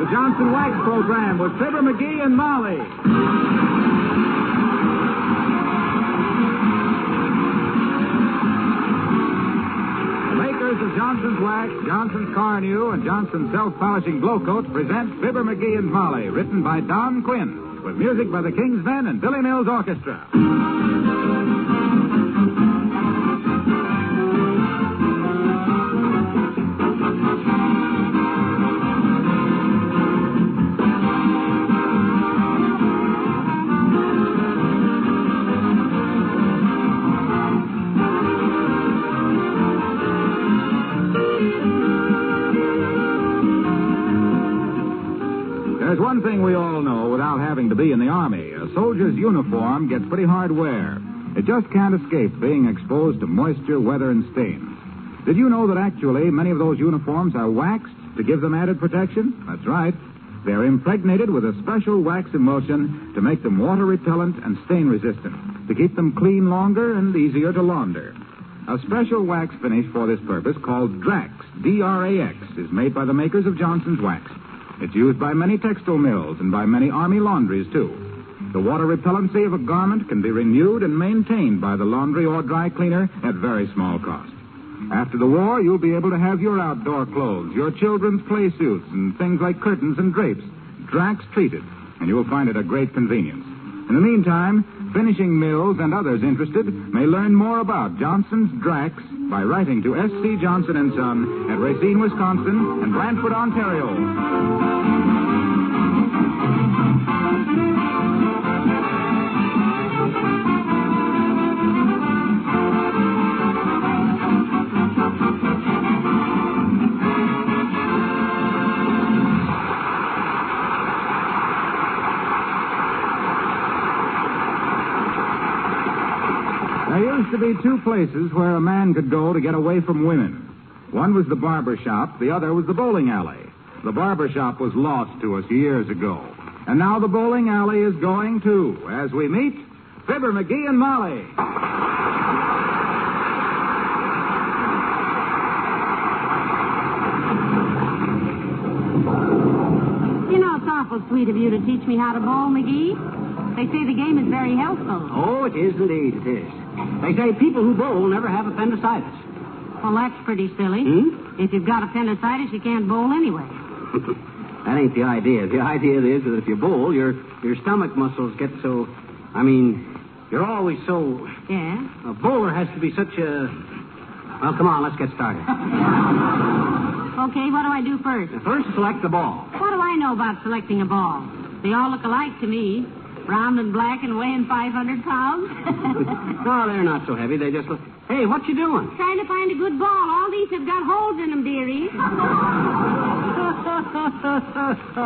the Johnson Wax Program with Fibber McGee and Molly. The makers of Johnson's Wax, Johnson's Car New, and Johnson's Self-Polishing Glow Coat present Fibber McGee and Molly, written by Don Quinn, with music by the King's Men and Billy Mills Orchestra. There's one thing we all know without having to be in the Army. A soldier's uniform gets pretty hard wear. It just can't escape being exposed to moisture, weather, and stains. Did you know that actually many of those uniforms are waxed to give them added protection? That's right. They're impregnated with a special wax emulsion to make them water repellent and stain resistant, to keep them clean longer and easier to launder. A special wax finish for this purpose called Drax, D-R-A-X, is made by the makers of Johnson's Wax. It's used by many textile mills and by many Army laundries, too. The water repellency of a garment can be renewed and maintained by the laundry or dry cleaner at very small cost. After the war, you'll be able to have your outdoor clothes, your children's play suits, and things like curtains and drapes Drax treated, and you'll find it a great convenience. In the meantime, finishing mills and others interested may learn more about Johnson's Drax by writing to S.C. Johnson & Son at Racine, Wisconsin, and Brantford, Ontario. There used to be two places where a man could go to get away from women. One was the barber shop, the other was the bowling alley. The barber shop was lost to us years ago. And now the bowling alley is going, too, as we meet Fibber McGee and Molly. You know, it's awful sweet of you to teach me how to bowl, McGee. They say the game is very healthful. Oh, it is indeed, it is. They say people who bowl never have appendicitis. Well, that's pretty silly. If you've got appendicitis, you can't bowl anyway. That ain't the idea. The idea is that if you bowl, your stomach muscles get so... you're always so... Yeah? A bowler has to be such a... Well, come on, let's get started. Okay, what do I do first? First, select the ball. What do I know about selecting a ball? They all look alike to me. Round and black and weighing 500 pounds. No, they're not so heavy. They just look... Hey, what you doing? Trying to find a good ball. All these have got holes in them, dearie.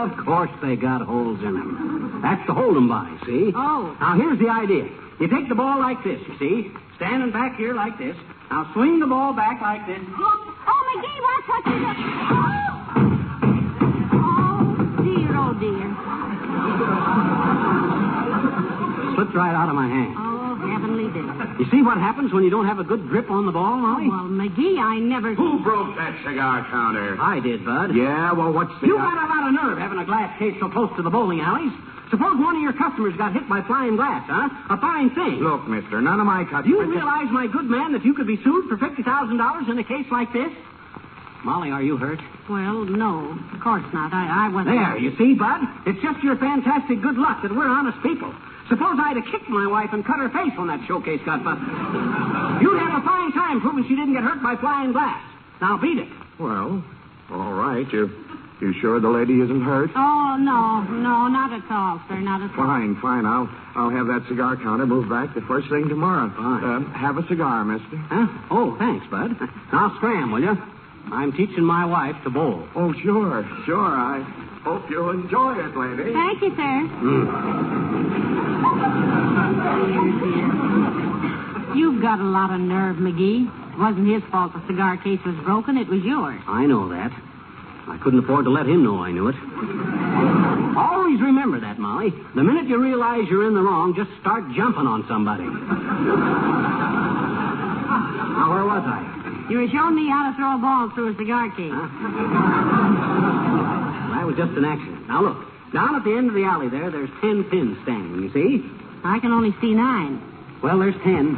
Of course they got holes in them. That's the hold 'em by, see? Oh. Now, here's the idea. You take the ball like this, you see? Standing back here like this. Now, swing the ball back like this. Oh, McGee, watch what you do. Oh, dear, oh, dear. Slipped right out of my hand. Oh, heavenly day. You see what happens when you don't have a good grip on the ball, Molly? Well, McGee, I never... Who broke that cigar counter? I did, Bud. Yeah, well, what's the... You got a lot of nerve having a glass case so close to the bowling alleys. Suppose one of your customers got hit by flying glass, huh? A fine thing. Look, mister, none of my customers... You realize, my good man, that you could be sued for $50,000 in a case like this? Molly, are you hurt? Well, no, of course not. I wasn't... There, you see, Bud? It's just your fantastic good luck that we're honest people. Suppose I'd have kicked my wife and cut her face when that showcase got busted. You'd have a fine time proving she didn't get hurt by flying glass. Now, beat it. Well, all right. You sure the lady isn't hurt? Oh, no, not at all, sir, not at all. Fine. I'll have that cigar counter moved back the first thing tomorrow. Fine. Have a cigar, mister. Huh? Oh, thanks, Bud. Now, scram, will you? I'm teaching my wife to bowl. Oh, sure. I hope you'll enjoy it, lady. Thank you, sir. You've got a lot of nerve, McGee. It wasn't his fault the cigar case was broken. It was yours. I know that. I couldn't afford to let him know I knew it. Always remember that, Molly. The minute you realize you're in the wrong, just start jumping on somebody. Now, where was I? You were showing me how to throw a ball through a cigar case. Huh? I was just an accident. Now, look. Down at the end of the alley there's 10 pins standing, you see? I can only see 9. Well, there's 10.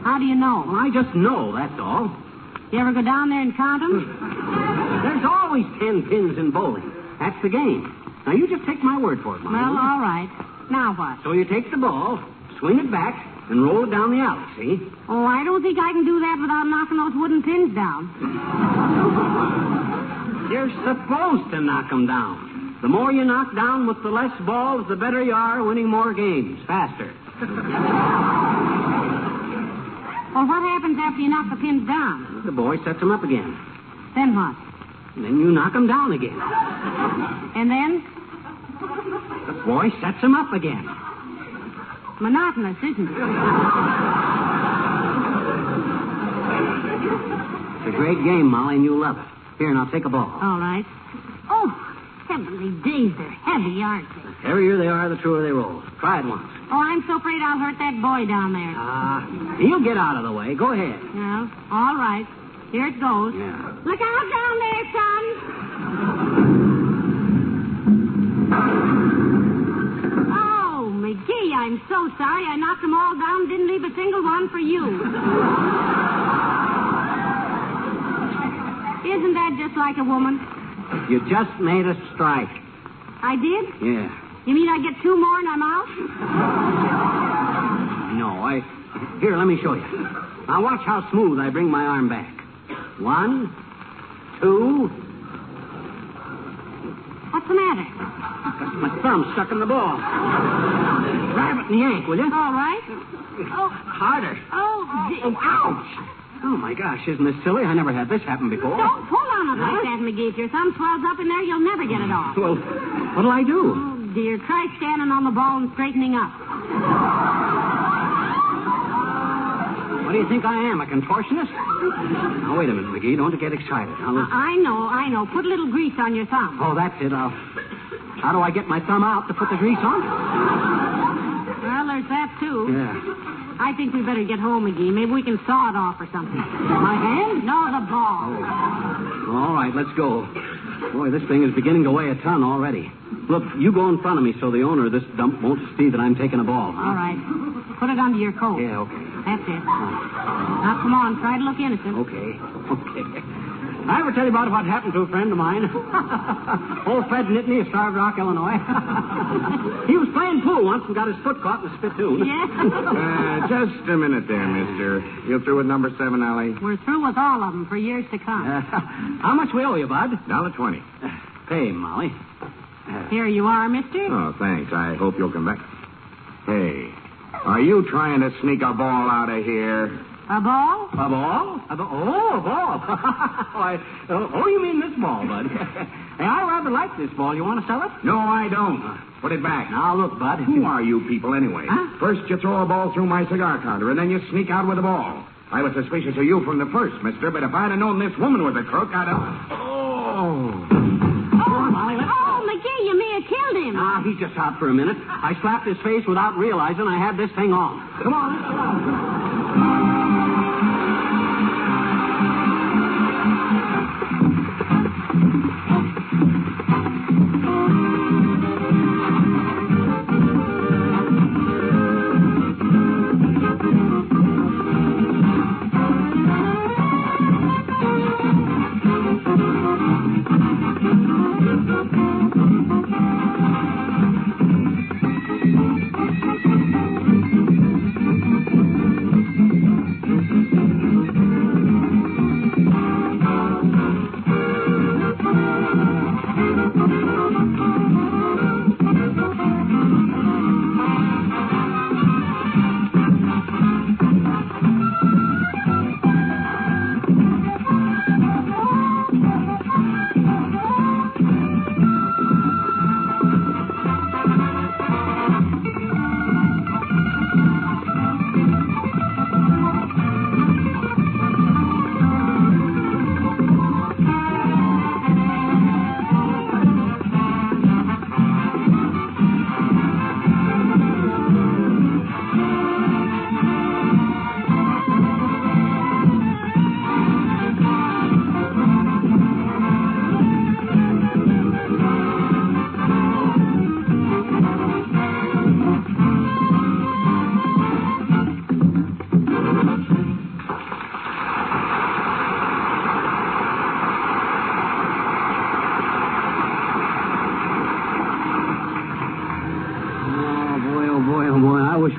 How do you know? Well, I just know, that's all. You ever go down there and count them? There's always 10 pins in bowling. That's the game. Now, you just take my word for it, Molly. Well, all right. Now what? So you take the ball, swing it back, and roll it down the alley, see? Oh, I don't think I can do that without knocking those wooden pins down. You're supposed to knock them down. The more you knock down with the less balls, the better you are winning more games, faster. Well, what happens after you knock the pins down? The boy sets them up again. Then what? And then you knock them down again. And then? The boy sets them up again. Monotonous, isn't it? It's a great game, Molly, and you'll love it. Here, now take a ball. All right. Oh, heavenly days, they're heavy, aren't they? The heavier they are, the truer they roll. Try it once. Oh, I'm so afraid I'll hurt that boy down there. He'll get out of the way. Go ahead. Well, all right. Here it goes. Yeah. Look out down there, son. Oh, McGee, I'm so sorry. I knocked them all down, didn't leave a single one for you. Isn't that just like a woman? You just made a strike. I did? Yeah. You mean I get 2 more and I'm out? No, Here, let me show you. Now watch how smooth I bring my arm back. 1, 2. What's the matter? My thumb's stuck in the ball. Grab it and yank, will you? All right. Oh. Harder. Oh, ouch. Oh, my gosh, isn't this silly? I never had this happen before. Don't pull on it like that, McGee. If your thumb swells up in there, you'll never get it off. Well, what'll I do? Oh, dear. Try standing on the ball and straightening up. What do you think I am, a contortionist? Now, wait a minute, McGee. Don't get excited. I know. Put a little grease on your thumb. Oh, that's it. How do I get my thumb out to put the grease on? Well, there's that, too. Yeah. I think we better get home, McGee. Maybe we can saw it off or something. My hand? No, the ball. Oh. All right, let's go. Boy, this thing is beginning to weigh a ton already. Look, you go in front of me so the owner of this dump won't see that I'm taking a ball. All right. Put it under your coat. Yeah, okay. That's it. Now, come on. Try to look innocent. Okay. I ever tell you about what happened to a friend of mine? Old Fred Nittany of Starved Rock, Illinois. He was playing pool once and got his foot caught in a spittoon. Yeah. Just a minute there, mister. You through with number 7, Allie? We're through with all of them for years to come. How much we owe you, Bud? $1.20. Pay, Molly. Here you are, mister. Oh, thanks. I hope you'll come back. Hey, are you trying to sneak a ball out of here? A ball? A ball? A ball. You mean this ball, Bud? Hey, I rather like this ball. You want to sell it? No, I don't. Put it back. Now, look, Bud. Who are you people, anyway? Huh? First, you throw a ball through my cigar counter, and then you sneak out with a ball. I was suspicious of you from the first, mister, but if I'd have known this woman was a crook, I'd have... Oh, Molly, let's go. Oh, McGee, you may have killed him. Ah, he's just out for a minute. I slapped his face without realizing I had this thing on. Come on, let's go.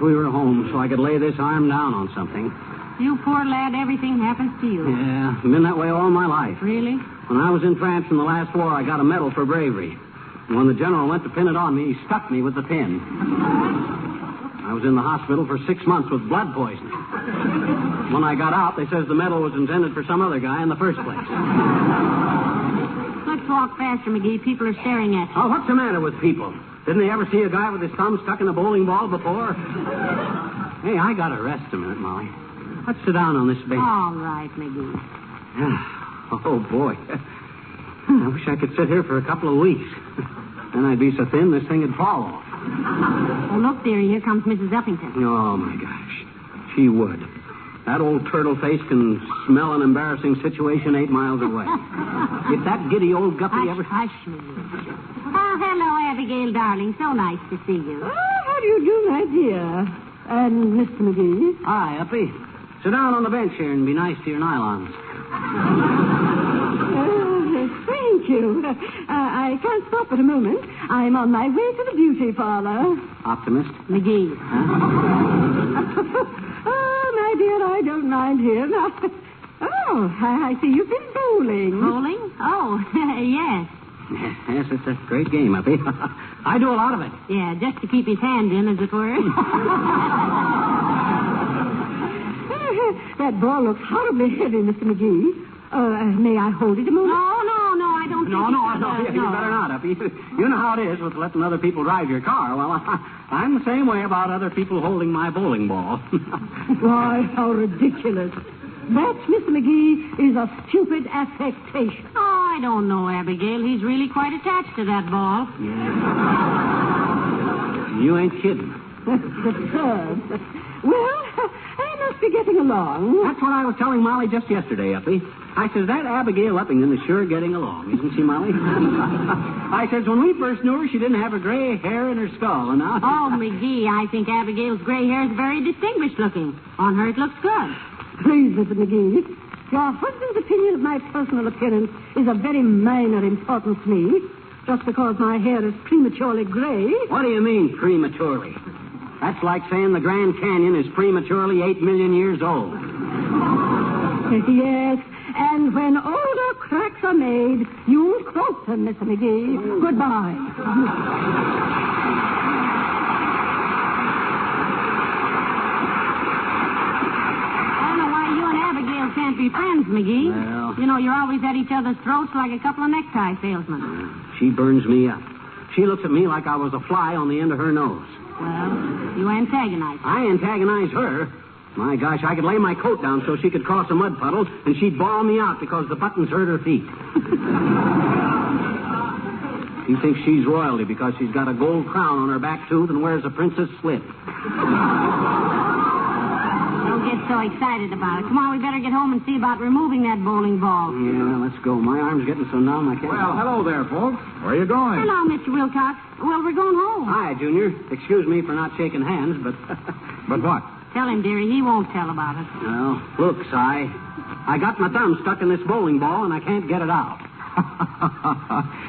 we were home so I could lay this arm down on something. You poor lad, everything happens to you. Yeah, I've been that way all my life. Really? When I was in France in the last war, I got a medal for bravery. And when the general went to pin it on me, he stuck me with the pin. I was in the hospital for 6 months with blood poisoning. When I got out, they says the medal was intended for some other guy in the first place. Let's walk faster, McGee. People are staring at you. Oh, what's the matter with people? Didn't they ever see a guy with his thumb stuck in a bowling ball before? Hey, I got to rest a minute, Molly. Let's sit down on this bench. All right, McGee. Oh, boy. I wish I could sit here for a couple of weeks. Then I'd be so thin this thing would fall off. Oh, look, dearie, here comes Mrs. Uppington. Oh, my gosh. She would. That old turtle face can smell an embarrassing situation 8 miles away. If that giddy old guppy ever... Hush, McGee. Oh, hello, Abigail, darling. So nice to see you. Oh, how do you do, my dear? And Mr. McGee? Hi, Uppy. Sit down on the bench here and be nice to your nylons. Thank you. I can't stop at a moment. I'm on my way to the beauty parlor. Optimist? McGee. Oh, my dear, I don't mind here. Now, I see you've been bowling. Bowling? Oh, yes. Yes, it's a great game, Uppy. I do a lot of it. Yeah, just to keep his hand in, as it were. That ball looks horribly heavy, Mr. McGee. May I hold it a moment? No, I don't think No, you better not, Uppy. You know how it is with letting other people drive your car. Well, I'm the same way about other people holding my bowling ball. Why, how ridiculous. That, Mr. McGee, is a stupid affectation. Oh, I don't know, Abigail. He's really quite attached to that ball. Yeah. You ain't kidding. Absurd. Well, I must be getting along. That's what I was telling Molly just yesterday, Uppy. I says, that Abigail Uppington is sure getting along, isn't she, Molly? I says, when we first knew her, she didn't have a gray hair in her skull, and now... Oh, McGee, I think Abigail's gray hair is very distinguished looking. On her, it looks good. Please, Mr. McGee, your husband's opinion of my personal appearance is of very minor importance to me. Just because my hair is prematurely gray. What do you mean, prematurely? That's like saying the Grand Canyon is prematurely 8 million years old. Yes, and when older cracks are made, you'll quote them, Mr. McGee. Goodbye. Can't be friends, McGee. Well... You know, you're always at each other's throats like a couple of necktie salesmen. She burns me up. She looks at me like I was a fly on the end of her nose. Well, you antagonize her. I antagonize her? My gosh, I could lay my coat down so she could cross a mud puddle, and she'd bawl me out because the buttons hurt her feet. She thinks she's royalty because she's got a gold crown on her back tooth and wears a princess slip. Get so excited about it. Come on, we better get home and see about removing that bowling ball. Yeah, let's go. My arm's getting so numb I can't... Well, hello there, folks. Where are you going? Hello, Mr. Wilcox. Well, we're going home. Hi, Junior. Excuse me for not shaking hands, but... But what? Tell him, dearie. He won't tell about it. Well, look, Si. I got my thumb stuck in this bowling ball, and I can't get it out.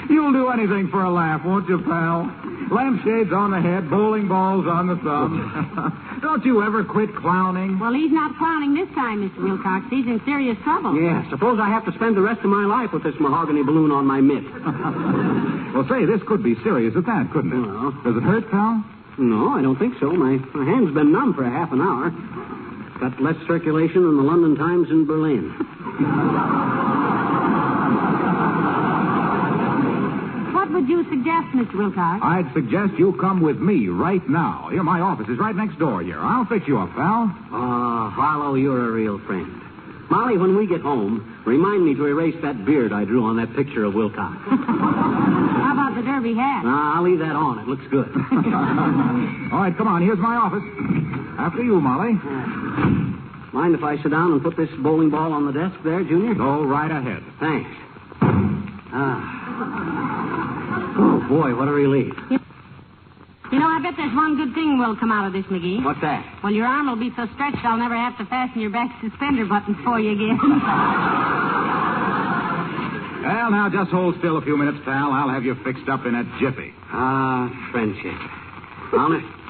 You'll do anything for a laugh, won't you, pal? Lampshades on the head, bowling balls on the thumb. Don't you ever quit clowning? Well, he's not clowning this time, Mr. Wilcox. He's in serious trouble. Yeah, suppose I have to spend the rest of my life with this mahogany balloon on my mitt. Well, say, this could be serious at that, couldn't it? Well... Does it hurt, pal? No, I don't think so. My hand's been numb for a half an hour. Got less circulation than the London Times in Berlin. What would you suggest, Mr. Wilcox? I'd suggest you come with me right now. Here, my office is right next door here. I'll fix you up, pal. Oh, Harlow, you're a real friend. Molly, when we get home, remind me to erase that beard I drew on that picture of Wilcox. How about the derby hat? I'll leave that on. It looks good. All right, come on. Here's my office. After you, Molly. Mind if I sit down and put this bowling ball on the desk there, Junior? Go right ahead. Thanks. Oh, boy, what a relief. You know, I bet there's one good thing will come out of this, McGee. What's that? Well, your arm will be so stretched I'll never have to fasten your back suspender buttons for you again. Well, now, just hold still a few minutes, pal. I'll have you fixed up in a jiffy. Friendship.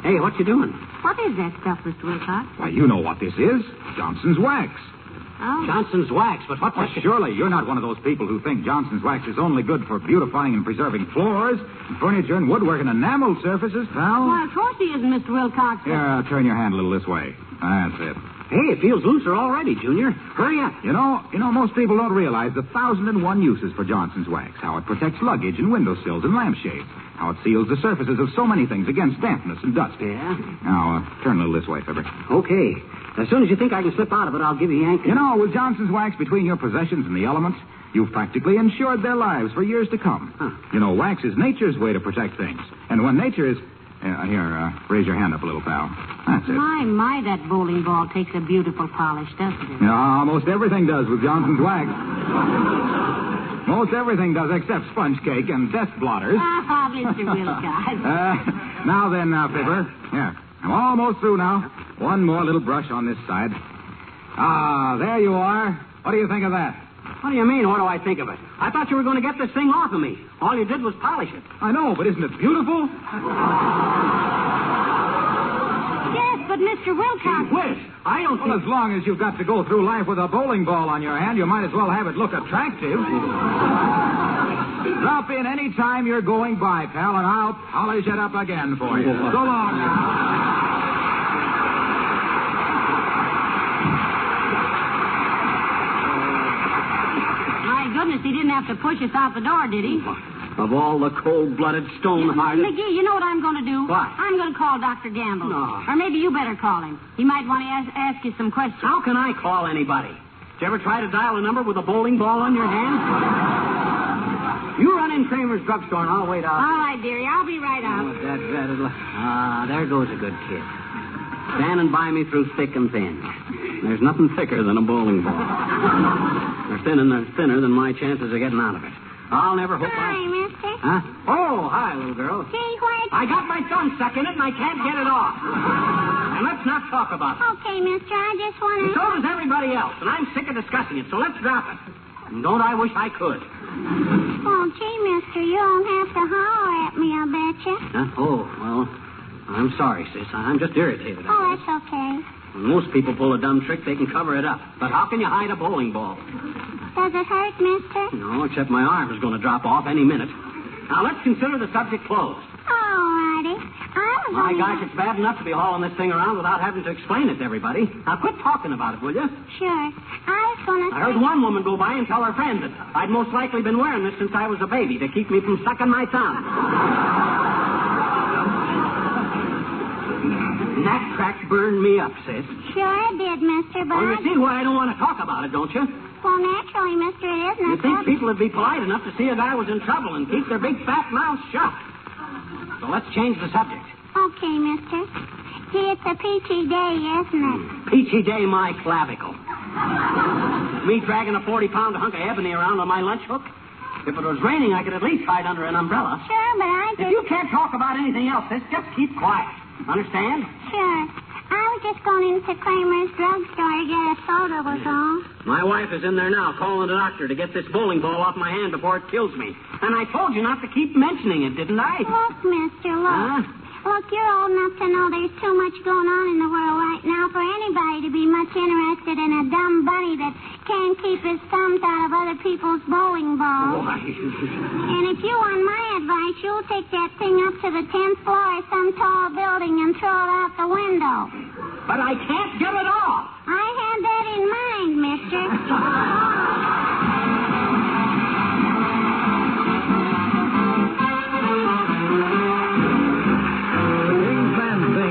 Hey, what you doing? What is that stuff, Mr. Wilcox? Why, you know what this is. Johnson's wax. Oh. Johnson's wax, but what the... Well, surely you're not one of those people who think Johnson's wax is only good for beautifying and preserving floors, and furniture, and woodwork, and enamel surfaces, pal. Well, of course he isn't, Mr. Wilcox. Here, turn your hand a little this way. That's it. Hey, it feels looser already, Junior. Hurry up. You know, most people don't realize the 1,001 uses for Johnson's wax. How it protects luggage and windowsills and lampshades. How it seals the surfaces of so many things against dampness and dust. Yeah? Now, turn a little this way, Fibber. Okay. As soon as you think I can slip out of it, I'll give you Yank. You know, with Johnson's wax between your possessions and the elements, you've practically insured their lives for years to come. Huh. You know, wax is nature's way to protect things. And when nature is... raise your hand up a little, pal. That's it. My, that bowling ball takes a beautiful polish, doesn't it? Yeah, almost everything does with Johnson's wax. Most everything does except sponge cake and desk blotters. Ah, Mr. Wilcox. Now then, Fibber. Here. I'm almost through now. One more little brush on this side. Ah, there you are. What do you think of that? What do you mean, what do I think of it? I thought you were going to get this thing off of me. All you did was polish it. I know, but isn't it beautiful? Yes, but Mr. Wilcox... Whiz, I don't Well, think... as long as you've got to go through life with a bowling ball on your hand, you might as well have it look attractive. Drop in any time you're going by, pal, and I'll polish it up again for you. So long now. Goodness, he didn't have to push us out the door, did he? Of all the cold-blooded, stone-hearted... McGee, you know what I'm going to do? What? I'm going to call Dr. Gamble. No. Or maybe you better call him. He might want to ask you some questions. How can I call anybody? Did you ever try to dial a number with a bowling ball on your hand? You run in Kramer's drugstore and I'll wait out. All right, dearie. I'll be right out. There goes a good kid. Standing by me through thick and thin. There's nothing thicker than a bowling ball. They're thinner than my chances of getting out of it. I'll never hope Hi, mister. Huh? Oh, hi, little girl. Gee, where'd I got my thumb stuck in it and I can't get it off. And let's not talk about it. Okay, mister. I just want And so does everybody else, and I'm sick of discussing it, so let's drop it. And don't I wish I could. Oh, gee, mister, you don't have to holler at me, I betcha. Huh? Oh, well, I'm sorry, sis. I'm just irritated. Oh, that's okay. When most people pull a dumb trick, they can cover it up. But how can you hide a bowling ball? Does it hurt, mister? No, except my arm is going to drop off any minute. Now, let's consider the subject closed. All righty. My gosh, it's bad enough to be hauling this thing around without having to explain it to everybody. Now, quit talking about it, will you? Sure. I was going to I heard one woman go by and tell her friend that I'd most likely been wearing this since I was a baby to keep me from sucking my thumb. And that crack burned me up, sis. Sure it did, mister, but... Well, you see why I don't want to talk about it, don't you? Well, naturally, mister, it isn't You a think subject. people would be polite enough to see a guy was in trouble and keep their big fat mouths shut. So let's change the subject. Okay, mister. Gee, it's a peachy day, isn't it? Peachy day, my clavicle. Me dragging a 40-pound hunk of ebony around on my lunch hook? If it was raining, I could at least hide under an umbrella. Sure, but I If you can't talk about anything else, sis, just keep quiet. Understand? Sure. I was just going into Kramer's drugstore to get a soda, was all. My wife is in there now calling the doctor to get this bowling ball off my hand before it kills me. And I told you not to keep mentioning it, didn't I? Look, mister, look. Huh? Look, you're old enough to know there's too much going on in the world right now for anybody to be much interested in a dumb bunny that can't keep his thumbs out of other people's bowling balls. Why? And if you want my advice, you'll take that thing up to the 10th floor of some tall building and throw it out the window. But I can't get it off. I had that in mind, mister.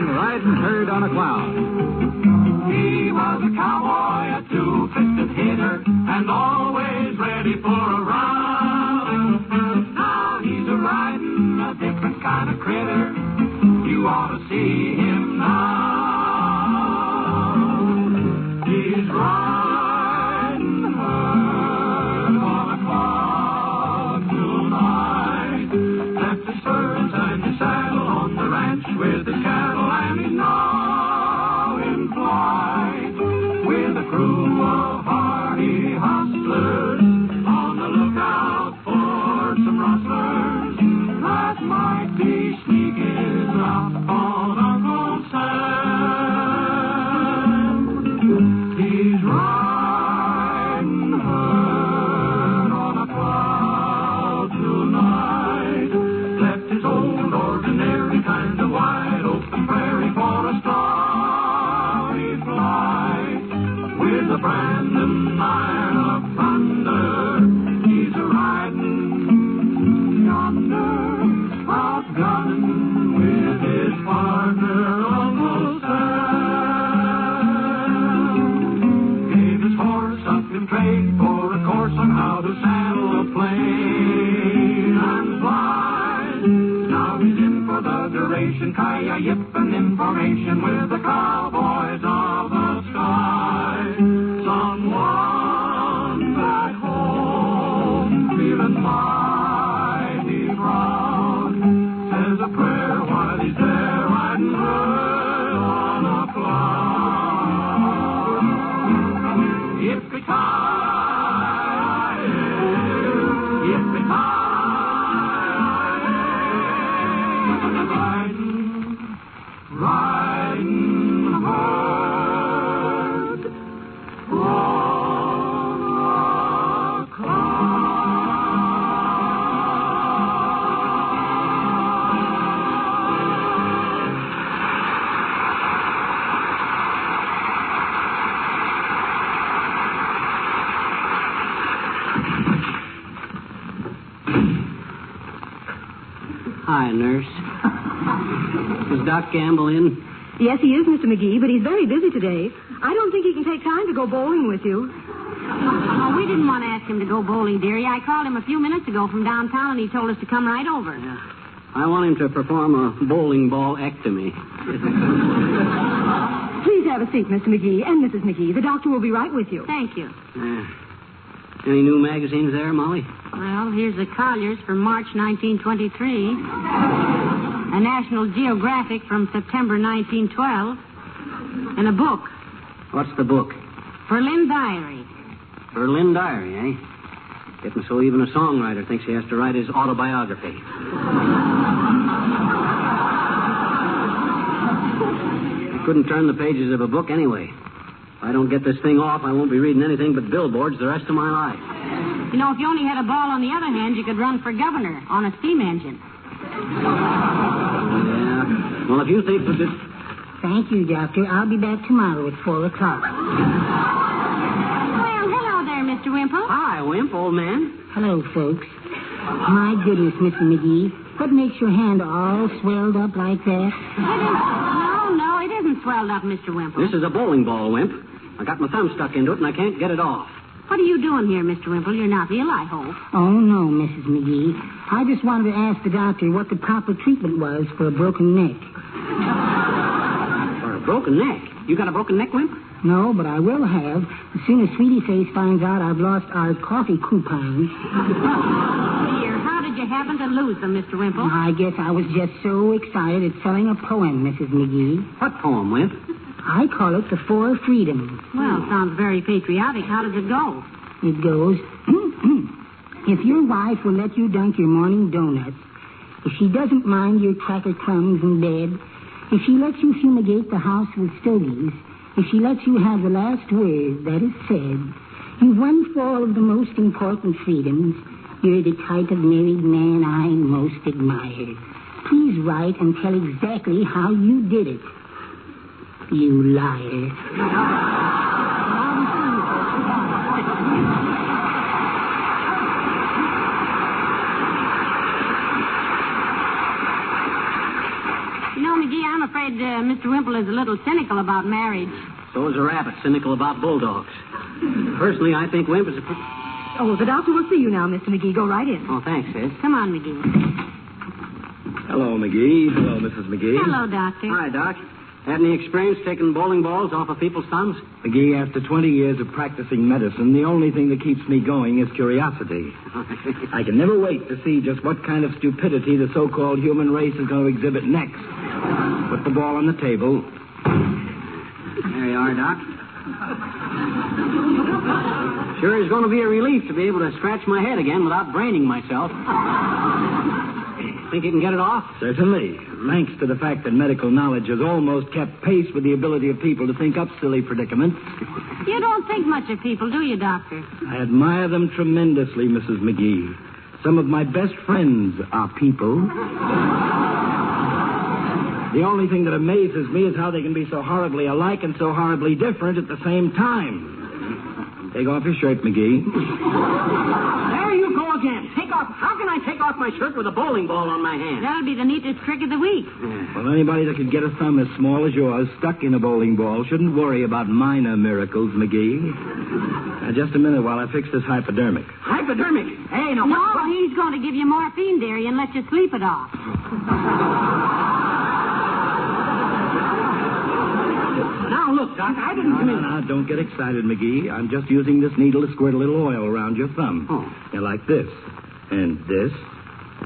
Riding herd on a cloud. He was a cowboy, a two-fisted hitter, and always ready for a run. Now he's a-riding a different kind of critter. You ought to see him now. He's riding herd. elation, kaya-yippin' information with the cowboys of the sky. Someone back home feeling mighty proud says a prayer while he's there riding high on a cloud. Yippee-ki-yay, yippee-ki-yay. Riding hard on a Hi, nurse. Is Doc Gamble in? Yes, he is, Mr. McGee, but he's very busy today. I don't think he can take time to go bowling with you. Oh, we didn't want to ask him to go bowling, dearie. I called him a few minutes ago from downtown, and he told us to come right over. Yeah. I want him to perform a bowling ball ectomy. Please have a seat, Mr. McGee and Mrs. McGee. The doctor will be right with you. Thank you. Any new magazines there, Molly? Well, here's the Collier's from March 1923. A National Geographic from September 1912. And a book. What's the book? Berlin Diary. Berlin Diary, eh? Getting so even a songwriter thinks he has to write his autobiography. I couldn't turn the pages of a book anyway. If I don't get this thing off, I won't be reading anything but billboards the rest of my life. You know, if you only had a ball on the other hand, you could run for governor on a steam engine. Yeah. Well, if you think that this... Thank you, Doctor. I'll be back tomorrow at 4 o'clock. Well, hello there, Mr. Wimple. Hi, Wimp, old man. Hello, folks. My goodness, Mr. McGee. What makes your hand all swelled up like that? No, it isn't swelled up, Mr. Wimple. This is a bowling ball, Wimp. I got my thumb stuck into it, and I can't get it off. What are you doing here, Mr. Wimple? You're not ill, I hope. Oh, no, Mrs. McGee. I just wanted to ask the doctor what the proper treatment was for a broken neck. For a broken neck? You got a broken neck, Wimp? No, but I will have as soon as Sweetie Face finds out I've lost our coffee coupons. Dear, how did you happen to lose them, Mr. Wimple? I guess I was just so excited at selling a poem, Mrs. McGee. What poem, Wimp? I call it The Four Freedoms. Well, sounds very patriotic. How does it go? It goes, if your wife will let you dunk your morning donuts, if she doesn't mind your cracker crumbs in bed, if she lets you fumigate the house with stogies, if she lets you have the last word, that is said, you've won 4 of the most important freedoms. You're the type of married man I most admire. Please write and tell exactly how you did it. You liar. You know, McGee, I'm afraid Mr. Wimple is a little cynical about marriage. So is a rabbit cynical about bulldogs. Personally, I think Wimp is a... Oh, the doctor will see you now, Mr. McGee. Go right in. Oh, thanks, sis. Come on, McGee. Hello, McGee. Hello, Mrs. McGee. Hello, Doctor. Hi, Doc. Had any experience taking bowling balls off of people's thumbs? McGee, after 20 years of practicing medicine, the only thing that keeps me going is curiosity. I can never wait to see just what kind of stupidity the so-called human race is going to exhibit next. Put the ball on the table. There you are, Doc. Sure is going to be a relief to be able to scratch my head again without braining myself. Think you can get it off? Certainly. Thanks to the fact that medical knowledge has almost kept pace with the ability of people to think up silly predicaments. You don't think much of people, do you, Doctor? I admire them tremendously, Mrs. McGee. Some of my best friends are people. The only thing that amazes me is how they can be so horribly alike and so horribly different at the same time. Take off your shirt, McGee. There you go again. Take off. How can I take off my shirt with a bowling ball on my hand? That'll be the neatest trick of the week. Well, anybody that can get a thumb as small as yours stuck in a bowling ball shouldn't worry about minor miracles, McGee. Now, just a minute while I fix this hypodermic. Hypodermic? Hey, no. No, he's going to give you morphine, dearie, and let you sleep it off. Now, look, Doc, I didn't come in... No, don't get excited, McGee. I'm just using this needle to squirt a little oil around your thumb. Oh. Yeah, like this. And this.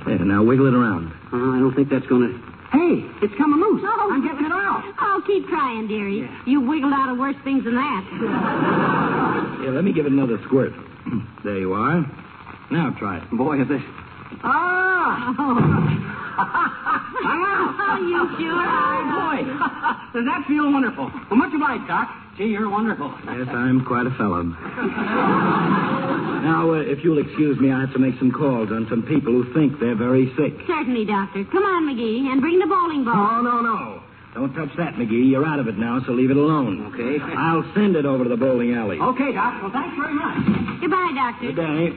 Yeah, now wiggle it around. I don't think that's going to... Hey, it's coming loose. Oh. I'm getting it out. Oh, keep trying, dearie. Yeah. You wiggled out of worse things than that. Yeah, let me give it another squirt. There you are. Now try it. Boy, is this... Ah! Oh, Ah! you sure are. Boy, does that feel wonderful? Well, much obliged, Doc. Gee, you're wonderful. Yes, I'm quite a fellow. Now, if you'll excuse me, I have to make some calls on some people who think they're very sick. Certainly, Doctor. Come on, McGee, and bring the bowling ball. No. Don't touch that, McGee. You're out of it now, so leave it alone. Okay. I'll send it over to the bowling alley. Okay, Doc. Well, thanks very much. Goodbye, Doctor. Good day.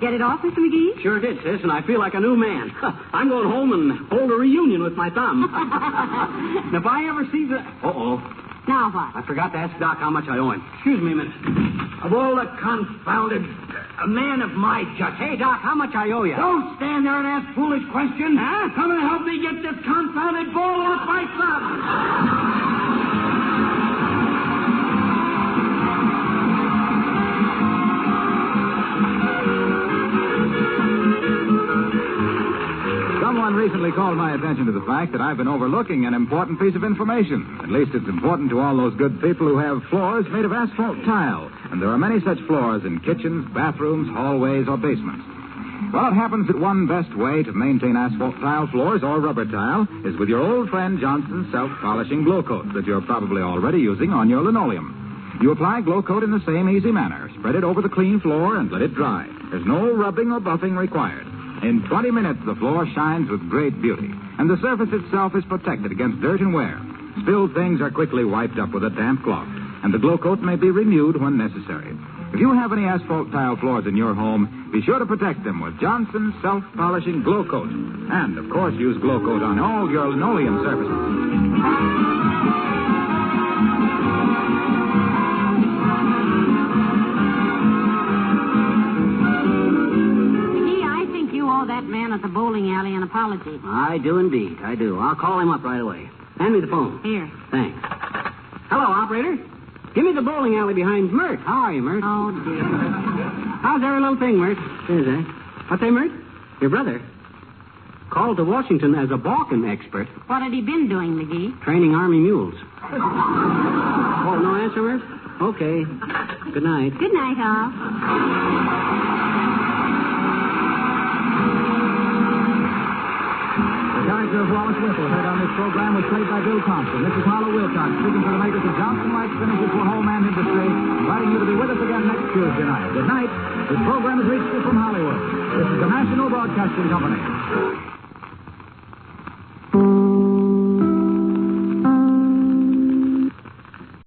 Get it off, Mr. McGee? Sure did, sis, and I feel like a new man. I'm going home and hold a reunion with my thumb. And if I ever see the... Uh-oh. Now what? I forgot to ask Doc how much I owe him. Excuse me a minute. Of all the confounded... A man of my judgment. Hey, Doc, how much I owe you? Don't stand there and ask foolish questions. Huh? Come and help me get this confounded ball off my thumb. Someone recently called my attention to the fact that I've been overlooking an important piece of information. At least it's important to all those good people who have floors made of asphalt tile. And there are many such floors in kitchens, bathrooms, hallways, or basements. Well, it happens that one best way to maintain asphalt tile floors or rubber tile is with your old friend Johnson's self-polishing glow coat that you're probably already using on your linoleum. You apply glow coat in the same easy manner. Spread it over the clean floor and let it dry. There's no rubbing or buffing required. In 20 minutes, the floor shines with great beauty, and the surface itself is protected against dirt and wear. Spilled things are quickly wiped up with a damp cloth, and the glow coat may be renewed when necessary. If you have any asphalt tile floors in your home, be sure to protect them with Johnson's self-polishing glow coat. And, of course, use glow coat on all your linoleum surfaces. That man at the bowling alley an apology. I do indeed. I do. I'll call him up right away. Hand me the phone. Here. Thanks. Hello, operator. Give me the bowling alley behind Mert. How are you, Mert? Oh, dear. How's every little thing, Mert? Is that? What's that, Mert? Your brother called to Washington as a balking expert. What had he been doing, McGee? Training Army mules. Oh, no answer, Mert? Okay. Good night. Good night, all. The character of Wallace Whipple, heard on this program, was played by Bill Thompson. This is Harlow Wilcox, speaking for the makers of Johnson Light Finishes for Home and Industry, inviting you to be with us again next Tuesday night. Good night. This program has reached you from Hollywood. This is the National Broadcasting Company.